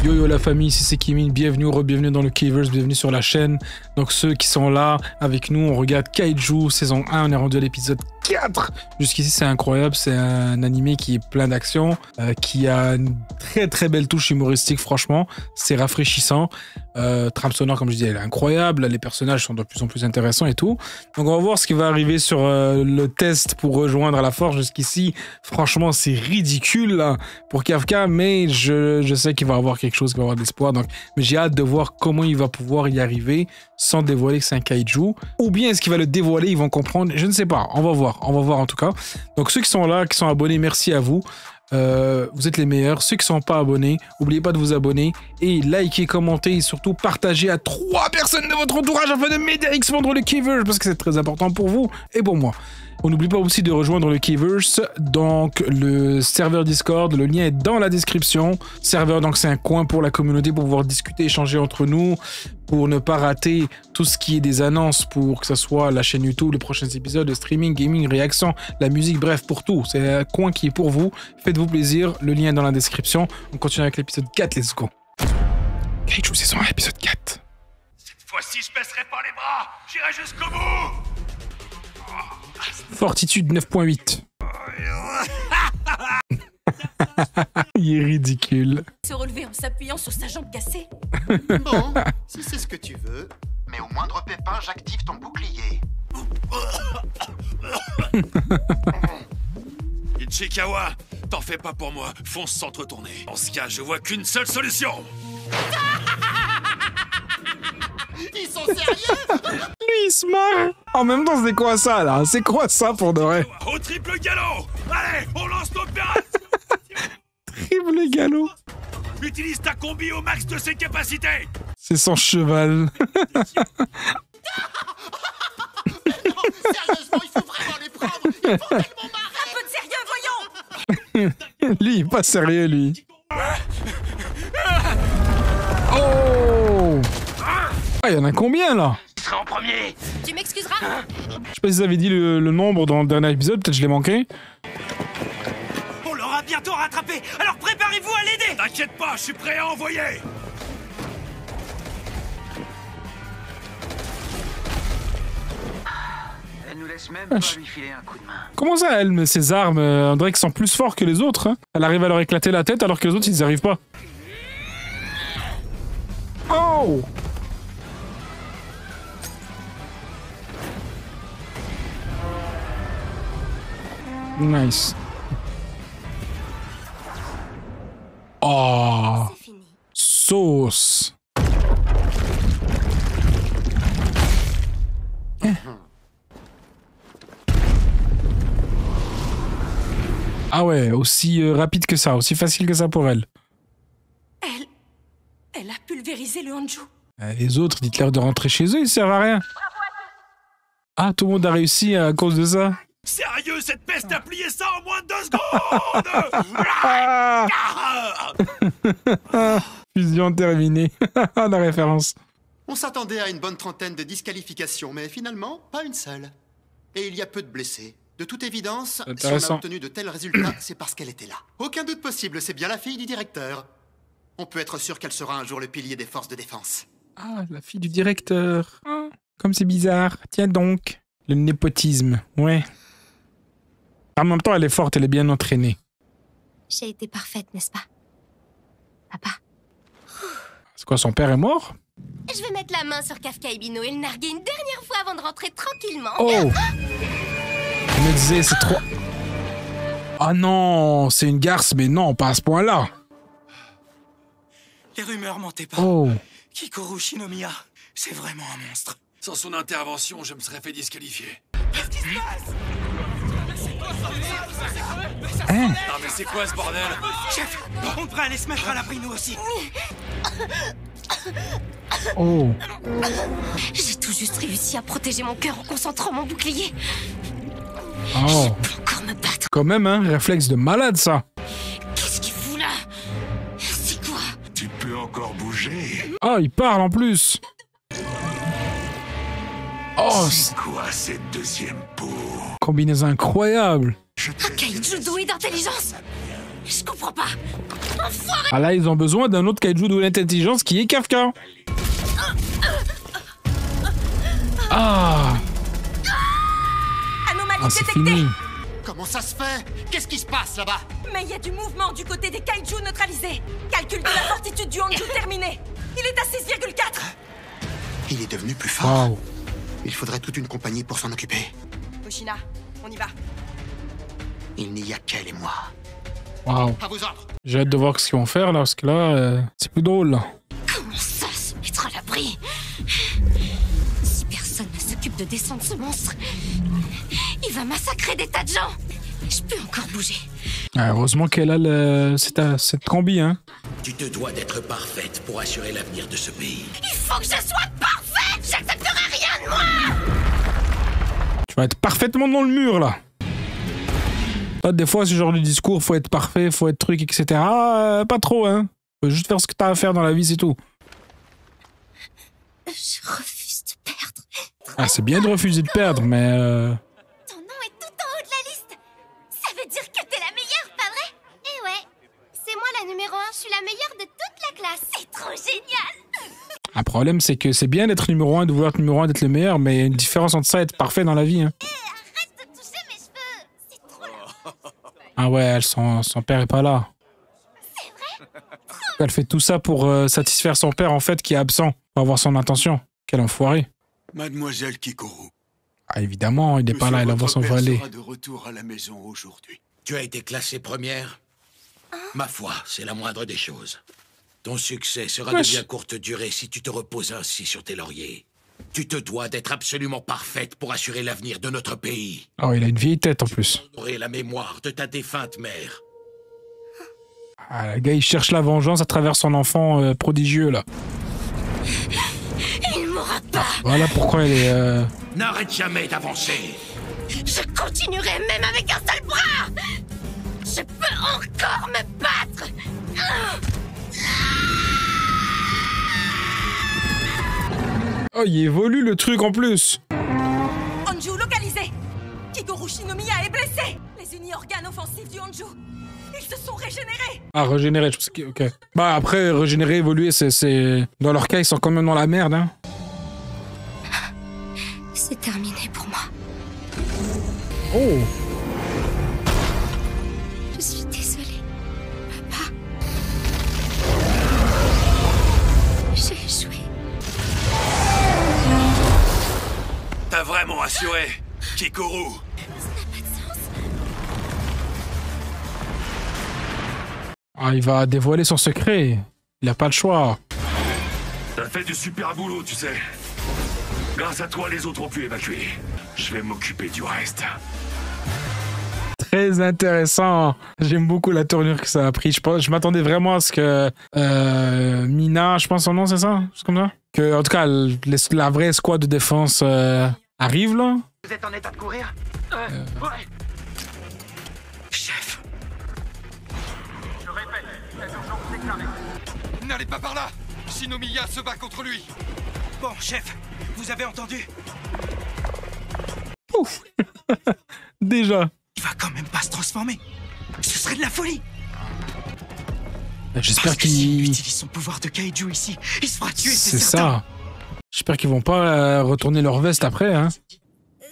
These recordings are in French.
Yo yo la famille, ici c'est Kimin, bienvenue, re-bienvenue dans le Kverse, bienvenue sur la chaîne. Donc ceux qui sont là avec nous, on regarde Kaiju saison 1, on est rendu à l'épisode 4. Jusqu'ici c'est incroyable, c'est un animé qui est plein d'action, qui a une très belle touche humoristique, franchement, c'est rafraîchissant. Trame sonore comme je disais, elle est incroyable, les personnages sont de plus en plus intéressants et tout. Donc on va voir ce qui va arriver sur le test pour rejoindre à la force. Jusqu'ici, franchement c'est ridicule là, pour Kafka, mais je sais qu'il va avoir quelque chose, qu'il va avoir de l'espoir. Donc j'ai hâte de voir comment il va pouvoir y arriver sans dévoiler que c'est un kaiju. Ou bien est-ce qu'il va le dévoiler, ils vont comprendre, je ne sais pas, on va voir en tout cas. Donc ceux qui sont là, qui sont abonnés, merci à vous. Vous êtes les meilleurs. Ceux qui ne sont pas abonnés, n'oubliez pas de vous abonner et liker, commenter et surtout partager à 3 personnes de votre entourage afin de m'aider à expandre le Kverse parce que c'est très important pour vous et pour moi. On n'oublie pas aussi de rejoindre le Kverse, donc le serveur Discord, le lien est dans la description. Serveur, donc c'est un coin pour la communauté pour pouvoir discuter, échanger entre nous, pour ne pas rater tout ce qui est des annonces, pour que ce soit la chaîne YouTube, les prochains épisodes, le streaming, gaming, réaction, la musique, bref, pour tout. C'est un coin qui est pour vous. Faites-vous plaisir, le lien est dans la description. On continue avec l'épisode 4, let's go. Kaiju saison 1, épisode 4. Cette fois-ci, je baisserai pas les bras. J'irai jusqu'au bout. Fortitude 9.8. Il est ridicule. Se relever en s'appuyant sur sa jambe cassée. Bon, si c'est ce que tu veux. Mais au moindre pépin, j'active ton bouclier. Ichikawa, t'en fais pas pour moi. Fonce sans te retourner. En ce cas, je vois qu'une seule solution. Ils sont sérieux? Lui, il se marre. En même temps, c'est quoi ça, là? C'est quoi ça, pour de vrai? Au triple galop. Allez, on lance l'opération. Triple galop. Utilise ta combi au max de ses capacités. C'est son cheval. Non, sérieusement, il faut vraiment les prendre. Ils vont tellement marrer. Un peu de sérieux, voyons. Lui, il est pas sérieux, lui. Oh! Ah, il y en a combien, là? Tu seras en premier. Tu m'excuseras. Je sais pas si vous avez dit le nombre dans le dernier épisode, peut-être je l'ai manqué. On l'aura bientôt rattrapé. Alors préparez-vous à l'aider. T'inquiète pas, je suis prêt à envoyer. Elle nous laisse même pas lui filer un coup de main. Comment ça, elle, ses armes, on dirait qu'elles sont plus fortes que les autres, hein? Elle arrive à leur éclater la tête alors que les autres, ils n'y arrivent pas. Oh! Nice. Oh! C'est fini. Sauce. Ah ouais, aussi rapide que ça, aussi facile que ça pour elle. Elle a pulvérisé le Hanju. Les autres, dites-leur de rentrer chez eux, ils servent à rien. Ah, tout le monde a réussi à cause de ça. Sérieux, cette peste a plié ça en moins de 2 secondes. Fusion terminée. La référence. On s'attendait à une bonne trentaine de disqualifications, mais finalement, pas une seule. Et il y a peu de blessés. De toute évidence, si on a Intéressant. obtenu de tels résultats, c'est parce qu'elle était là. Aucun doute possible, c'est bien la fille du directeur. On peut être sûr qu'elle sera un jour le pilier des forces de défense. Ah, la fille du directeur. Ah, comme c'est bizarre. Tiens donc. Le népotisme, ouais. En même temps, elle est forte, elle est bien entraînée. J'ai été parfaite, n'est-ce pas? Papa. C'est quoi, son père est mort? Je vais mettre la main sur Kafka et Bino et le narguer une dernière fois avant de rentrer tranquillement. Oh! Je me disais, c'est trop... Ah non, c'est une garce, mais non, pas à ce point-là. Les rumeurs mentaient pas. Oh. Kikoru Shinomiya, c'est vraiment un monstre. Sans son intervention, je me serais fait disqualifier. Qu'est-ce qui se passe? Hein? Non mais c'est quoi ce bordel? Chef, on devrait aller se mettre à l'abri nous aussi. Oh. J'ai tout juste réussi à protéger mon cœur en concentrant mon bouclier. Oh. Je peux encore me battre. Quand même, hein, réflexe de malade, ça. Qu'est-ce qu'il fout là? C'est quoi? Tu peux encore bouger. Ah, il parle en plus. Oh, Quoi cette deuxième peau? combinaison incroyable. Un kaiju doué d'intelligence. Je comprends pas. Ah là, ils ont besoin d'un autre kaiju de l'intelligence qui est Kafka. Ah, Anomalie ah c'est détectée. fini. Comment ça se fait? Qu'est-ce qui se passe là-bas? Mais il y a du mouvement du côté des kaiju neutralisés. Calcul de la fortitude du Honju terminé. Il est à 6,4. Il est devenu plus fort. Waouh. Il faudrait toute une compagnie pour s'en occuper. Oshina, on y va. Il n'y a qu'elle et moi. Waouh. À vos ordres. J'ai hâte de voir ce qu'ils vont faire là, parce que là, c'est plus drôle là. Comment ça, se mettre à l'abri? Si personne ne s'occupe de descendre ce monstre, il va massacrer des tas de gens. Je peux encore bouger. Ah, heureusement qu'elle a cette combi, hein. Tu te dois d'être parfaite pour assurer l'avenir de ce pays. Il faut que je sois parfaite. J'accepterai rien de moi. Tu vas être parfaitement dans le mur là. Toi, des fois, ce genre de discours, faut être parfait, faut être truc, etc. Pas trop, hein. Faut juste faire ce que t'as à faire dans la vie, c'est tout. Je refuse de perdre. Ah, c'est bien de refuser de perdre, mais Ton nom est tout en haut de la liste. Ça veut dire que t'es la meilleure, pas vrai? Eh ouais. C'est moi la numéro 1. Je suis la meilleure de toute la classe. C'est trop génial. un problème, c'est que c'est bien d'être numéro 1, de vouloir être numéro 1, d'être le meilleur, mais il y a une différence entre ça et être parfait dans la vie, hein. Arrête de toucher mes cheveux. C'est trop là. Ah ouais, son père est pas là. Elle fait tout ça pour satisfaire son père, en fait, qui est absent, pour avoir son intention. Quel enfoiré. Mademoiselle Kikoru. Ah, évidemment, il est pas là, il envoie son valet. Sera de retour à la maison aujourd'hui. Tu as été classée première. Ma foi, c'est la moindre des choses. Ton succès sera de bien courte durée si tu te reposes ainsi sur tes lauriers. Tu te dois d'être absolument parfaite pour assurer l'avenir de notre pays. Oh, il a une vieille tête en plus. Honorer la mémoire de ta défunte mère. Ah, le gars, il cherche la vengeance à travers son enfant prodigieux, là. Il mourra pas. Voilà pourquoi elle est... N'arrête jamais d'avancer. Je continuerai même avec un seul bras. Je peux encore me battre. Oh, il évolue le truc en plus. Honju localisé. Kikoru Shinomiya est blessé. Les uni-organes offensifs du Honju. Ils se sont régénérés. Ah, régénérer, je pense que... Ok. Bah, après, régénérer, évoluer, c'est... Dans leur cas, ils sont quand même dans la merde, hein. C'est terminé pour moi. Oh. Je suis désolée, papa. J'ai échoué. T'as vraiment assuré, Kikoru. Ça n'a pas de sens. Ah, il va dévoiler son secret. Il a pas le choix. T'as fait du super boulot, tu sais. Grâce à toi, les autres ont pu évacuer. Je vais m'occuper du reste. Très intéressant. J'aime beaucoup la tournure que ça a pris. Je m'attendais vraiment à ce que Mina, je pense son nom, c'est ça? C'est comme ça? Que, en tout cas, la vraie squad de défense arrive, là. Vous êtes en état de courir? Ouais. Chef, Je répète, cette urgence déclarée. n'allez pas par là. Shinomiya se bat contre lui. Bon, chef, vous avez entendu? Ouf. Déjà. Il va quand même pas se transformer. Ce serait de la folie. J'espère Parce que s'il qu'ils... utilise son pouvoir de kaiju ici, il se fera tuer, C'est certain. ça. J'espère qu'ils vont pas retourner leur veste après, hein.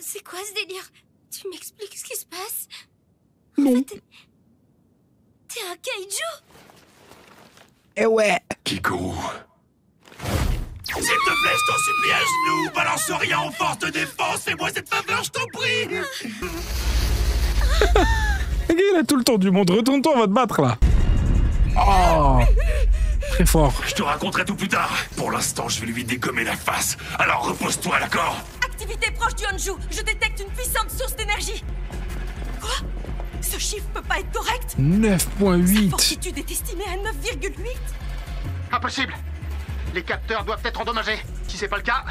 C'est quoi ce délire? Tu m'expliques ce qui se passe? Non. T'es un kaiju? Eh ouais. Kikoru. S'il te plaît, je t'en supplie à genoux. Balance rien en force de défense. Fais-moi cette faveur, je t'en prie. Le gars, il a tout le temps du monde. Retourne-toi, on va te battre, là. Oh. Très fort. Je te raconterai tout plus tard. Pour l'instant, je vais lui dégommer la face. Alors repose-toi, d'accord? Activité proche du Honju. Je détecte une puissante source d'énergie. Quoi? Ce chiffre peut pas être correct. Sa 9.8. fortitude est estimée à 9,8. Impossible. Les capteurs doivent être endommagés. Si c'est pas le cas,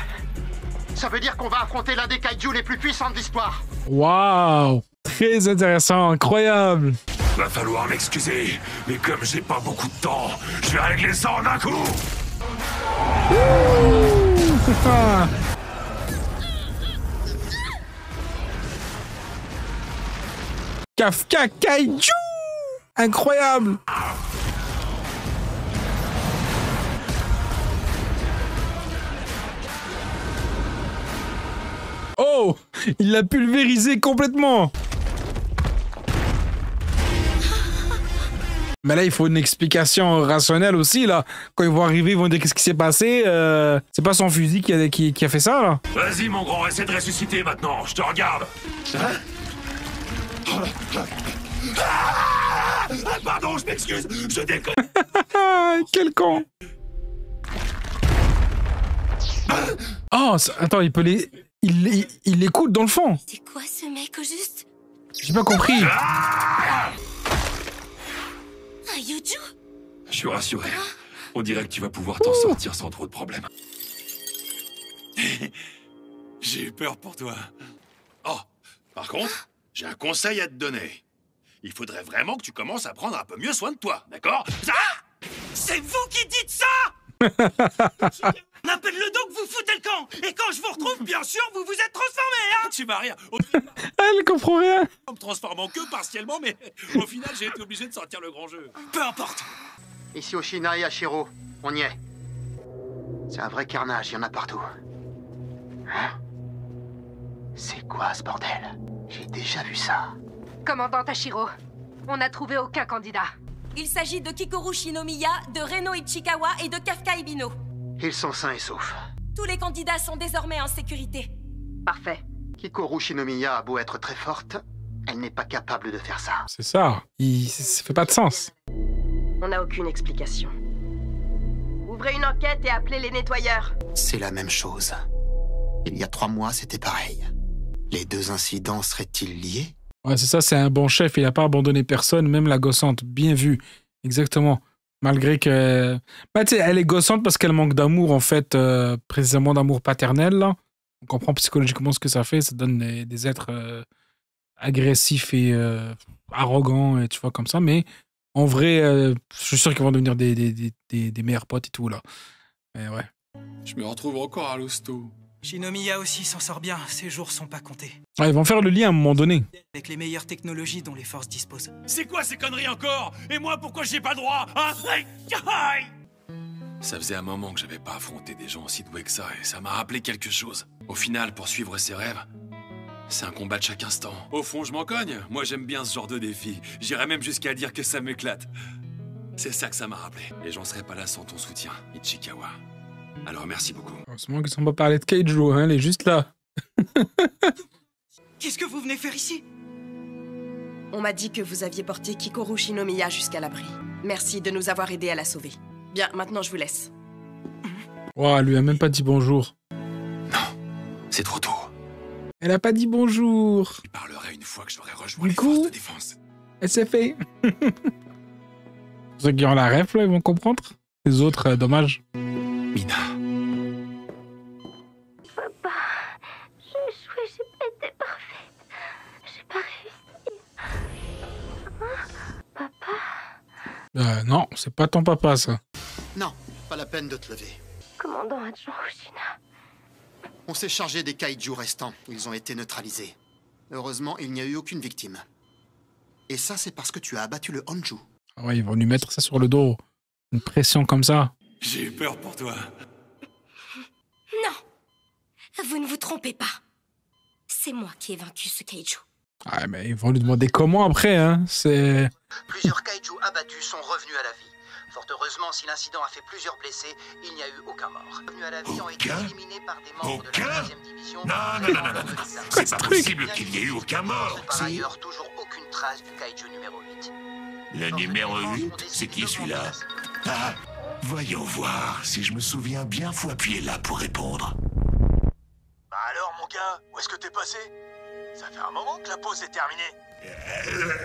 ça veut dire qu'on va affronter l'un des kaiju les plus puissants de l'histoire. Waouh. Très intéressant, incroyable. Va falloir m'excuser. Mais comme j'ai pas beaucoup de temps, je vais régler ça en un coup. Kafka Kaiju. Incroyable. Oh, il l'a pulvérisé complètement. Mais là, il faut une explication rationnelle aussi, là. Quand ils vont arriver, ils vont dire qu'est-ce qui s'est passé. C'est pas son fusil qui a fait ça, là. Vas-y, mon grand, essaie de ressusciter maintenant. Je te regarde. Hein? Pardon, je m'excuse. Je déconne. Quel con. Oh, attends, il peut les... Il l'écoute dans le fond. C'est quoi ce mec au juste? J'ai pas compris. Un Yuju? Je suis rassuré. On dirait que tu vas pouvoir t'en sortir sans trop de problèmes. J'ai eu peur pour toi. Oh, par contre, j'ai un conseil à te donner. Il faudrait vraiment que tu commences à prendre un peu mieux soin de toi, d'accord? Ah! C'est vous qui dites ça! On appelle le doc, vous foutez le camp. Et quand je vous retrouve, bien sûr, vous vous êtes transformé, hein? Tu vas rire. Elle comprend rien. En me transformant que partiellement, mais au final, j'ai été obligé de sortir le grand jeu. Peu importe. Ici Oshina et Hashiro, on y est. C'est un vrai carnage, il y en a partout. Hein? C'est quoi ce bordel? J'ai déjà vu ça. Commandant Hashiro, on n'a trouvé aucun candidat. Il s'agit de Kikoru Shinomiya, de Reno Ichikawa et de Kafka Ibino. Ils sont sains et saufs. Tous les candidats sont désormais en sécurité. Parfait. Kikoru Shinomiya a beau être très forte, elle n'est pas capable de faire ça. C'est ça. Ça fait pas de sens. On n'a aucune explication. Ouvrez une enquête et appelez les nettoyeurs. C'est la même chose. Il y a 3 mois, c'était pareil. Les 2 incidents seraient-ils liés? Ouais, c'est ça, c'est un bon chef. Il a pas abandonné personne, même la gossante. Bien vu. Exactement. Malgré que... Bah, tu sais, elle est gossante parce qu'elle manque d'amour, en fait, précisément d'amour paternel, là. On comprend psychologiquement ce que ça fait. Ça donne des êtres agressifs et arrogants, et tu vois, comme ça. Mais en vrai, je suis sûr qu'ils vont devenir des meilleurs potes et tout, là. Mais ouais. Je me retrouve encore à l'hosto. Shinomiya aussi s'en sort bien, ses jours sont pas comptés. Ah, ils vont faire le lien à un moment donné. Avec les meilleures technologies dont les forces disposent. C'est quoi ces conneries encore? Et moi, pourquoi j'ai pas droit, hein? Ça faisait un moment que j'avais pas affronté des gens aussi doués que ça, et ça m'a rappelé quelque chose. Au final, poursuivre ses rêves, c'est un combat de chaque instant. Au fond, je m'en cogne. Moi, j'aime bien ce genre de défi. J'irais même jusqu'à dire que ça m'éclate. C'est ça que ça m'a rappelé. Et j'en serais pas là sans ton soutien, Ichikawa. Alors merci beaucoup. Heureusement qu'ils sont pas parlé de Kaiju, hein, elle est juste là. Qu'est-ce que vous venez faire ici? On m'a dit que vous aviez porté Kikoru Shinomiya jusqu'à l'abri. Merci de nous avoir aidés à la sauver. Bien, maintenant je vous laisse. Wow, elle lui a même pas dit bonjour. Non, c'est trop tôt. Elle a pas dit bonjour. Il parlerait une fois que j'aurai rejoint les forces de défense. Elle s'est fait. Ceux qui ont la ref, là, ils vont comprendre. Les autres, dommage. Mina. Papa, j'ai échoué, j'ai pas été parfaite. J'ai pas réussi. Hein? Papa? Non, c'est pas ton papa, ça. Non, pas la peine de te lever. Commandant adjoint Oshina. On s'est chargé des kaiju restants. Ils ont été neutralisés. Heureusement, il n'y a eu aucune victime. Et ça, c'est parce que tu as abattu le Honju. Ah ouais, ils vont lui mettre ça sur le dos. Une pression comme ça. J'ai eu peur pour toi. Non, vous ne vous trompez pas. C'est moi qui ai vaincu ce kaiju. Ah, mais ils vont lui demander comment après, hein. C'est... Plusieurs kaiju abattus sont revenus à la vie. Fort heureusement, si l'incident a fait plusieurs blessés, il n'y a eu aucun mort. Les revenus à la vie ont été éliminés par des membres de la 3e division. Non. C'est pas possible qu'il y ait eu aucun mort. Par ailleurs, toujours aucune trace du kaiju numéro 8. Le numéro 8, c'est qui celui-là? Ah, voyons voir. Si je me souviens bien, faut appuyer là pour répondre. Bah alors, mon gars, où est-ce que t'es passé? Ça fait un moment que la pause est terminée.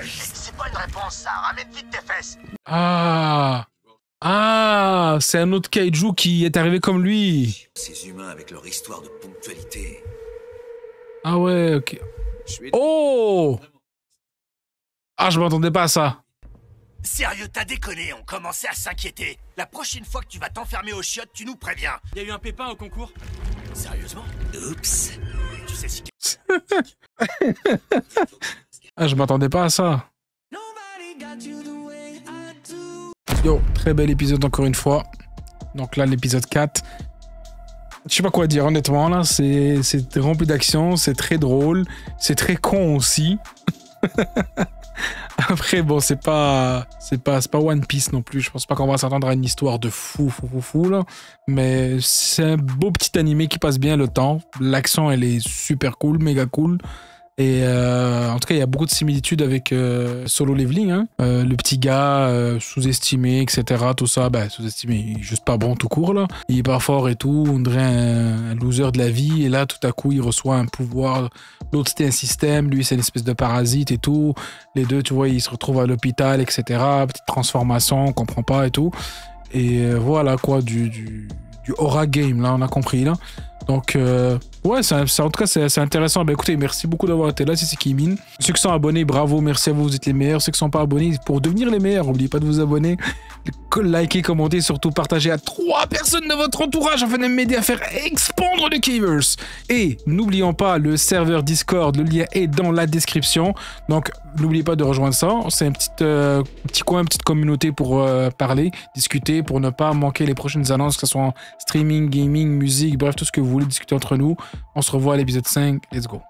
C'est pas une réponse, ça. Ramène vite tes fesses. Ah, c'est un autre kaiju qui est arrivé comme lui. Ces humains avec leur histoire de ponctualité. Ah ouais, ok. Oh! Ah, je m'attendais pas à ça. Sérieux, t'as déconné, on commençait à s'inquiéter. La prochaine fois que tu vas t'enfermer aux chiottes, tu nous préviens. Il y a eu un pépin au concours. Sérieusement? Oups. Tu sais si... Ah, je m'attendais pas à ça. Nobody got you the Yo, très bel épisode encore une fois. Donc là, l'épisode 4. Je sais pas quoi dire, honnêtement, là. C'est rempli d'action, c'est très drôle, c'est très con aussi. Après, bon, c'est pas One Piece non plus. Je pense pas qu'on va s'attendre à une histoire de fou, là. Mais c'est un beau petit animé qui passe bien le temps. L'action, elle est super cool, méga cool. Et en tout cas, il y a beaucoup de similitudes avec Solo Leveling. Hein. Le petit gars sous-estimé, etc. Tout ça, sous-estimé, il est juste pas bon tout court. Là. Il est pas fort et tout. On dirait un loser de la vie. Et là, tout à coup, il reçoit un pouvoir. L'autre, c'était un système. Lui, c'est une espèce de parasite et tout. Les deux, tu vois, ils se retrouvent à l'hôpital, etc. Petite transformation, on comprend pas et tout. Et voilà quoi, du aura game, là, on a compris. Là. Donc, ouais, en tout cas, c'est intéressant. Ben, écoutez, merci beaucoup d'avoir été là. C'est Kimin. Ceux qui sont abonnés, bravo, merci à vous, vous êtes les meilleurs. Ceux qui ne sont pas abonnés, pour devenir les meilleurs, n'oubliez pas de vous abonner, liker, commenter, surtout partager à 3 personnes de votre entourage afin de m'aider à faire expandre le Keyverse. Et n'oublions pas le serveur Discord, le lien est dans la description. Donc, n'oubliez pas de rejoindre ça. C'est un petit coin, une petite communauté pour parler, discuter, pour ne pas manquer les prochaines annonces, que ce soit en streaming, gaming, musique, bref, tout ce que vous voulez discuter entre nous. On se revoit à l'épisode 5. Let's go.